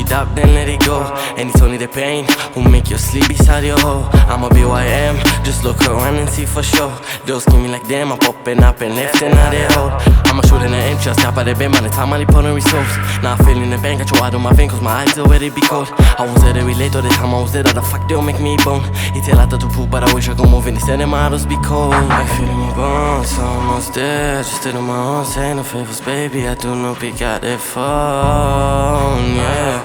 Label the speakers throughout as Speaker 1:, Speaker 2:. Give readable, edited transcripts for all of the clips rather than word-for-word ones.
Speaker 1: it up, then let it go. And it's only the pain who make you sleep beside your hoe. I'ma be who I am, just look around and see for sure. Girls give me like them, I'm popping up and left and now they hold. I'ma shoot in the end, just tap at the bed, by the time I put on resource. Now I feel in the bank, I try out on my vein, cause my eyes already be cold. I was there to relate, all the time I was there, the fuck they'll make me bone. It's a lot to prove, but I wish I could move in, instead of my heart be cold. I feel in my bones, almost there, just did on my own, saying no favors, baby, I do not pick out that phone, yeah.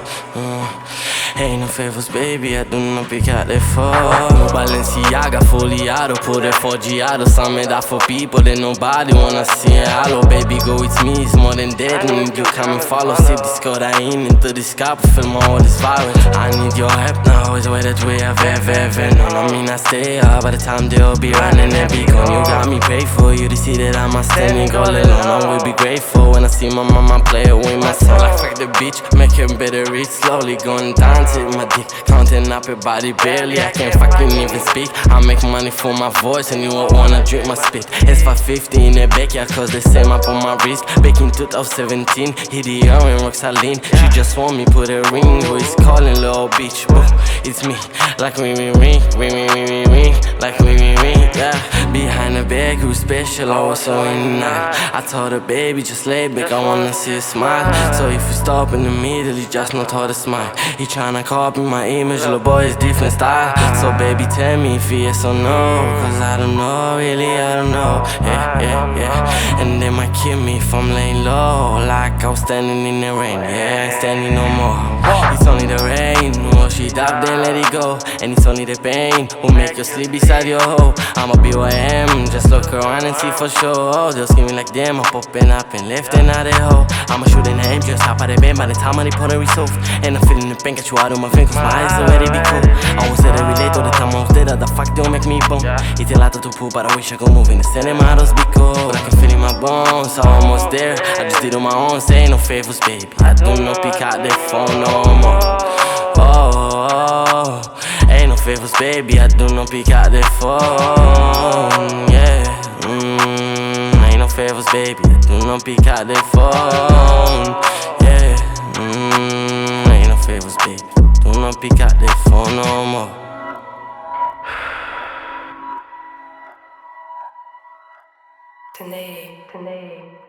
Speaker 1: Ain't no favors, baby, I do not pick out that phone. No Balenciaga, foliado, put it forgiado. Some made out for people that nobody wanna see. Hello, baby, go with me, it's more than dead. Need you come and follow, see this codeine into the sky, feel my all this violence. I need your help now, it's the way that we have ever known. I mean, I stay up, by the time they'll be running and be gone. You got me pray for you to see that I'm a standing all alone. I will be grateful when I see my mama play with my son. Like fuck the bitch, make him better reach slowly, going down to my dick, counting up her body barely. I can't fucking even speak. I make money for my voice and you won't wanna drink my spit. It's 550 in the backyard cause they same up on my wrist. Back in 2017, hit the air and Roxaline. She just want me put a ring, who is calling little bitch, bro. It's me, like ring, like ring, yeah. Behind the bag, who's special, I was so in night. I told her, baby, just lay back, I wanna see a smile. So if you stop in the middle, you just not how to smile. He tryna copy my image, little boy, it's different style. So baby, tell me if yes or no, cause I don't know, really, I don't know. Yeah. And they might kill me if I'm laying low, like I was standing in the rain. Yeah, I ain't standing no more. It's only the rain, wash it up, then let it go. And it's only the pain who make you sleep beside your hoe. I'ma be who I am, just look around and see for sure. They'll screaming like them, I'm popping up and left and now they hoe. I'ma shoot in the aim, just hop out of bed, by the time I put a resolve. And I'm feeling the pain, got you out of my vein, cause my eyes already be cold. I was there to relate, all the time I was there, the fuck don't make me bone. It's a lot to prove, but I wish I could move in the sand and my heart be cold. I can feel in my bones, I'm almost there. I just did on my own, say no favors, baby. I do not pick out that phone no more. Ain't no favors, baby, I do not pick out that phone, yeah. Ain't no favors, baby, I do not pick out that phone, yeah. Ain't no favors, baby, do not pick out that phone no more.
Speaker 2: THNK'S.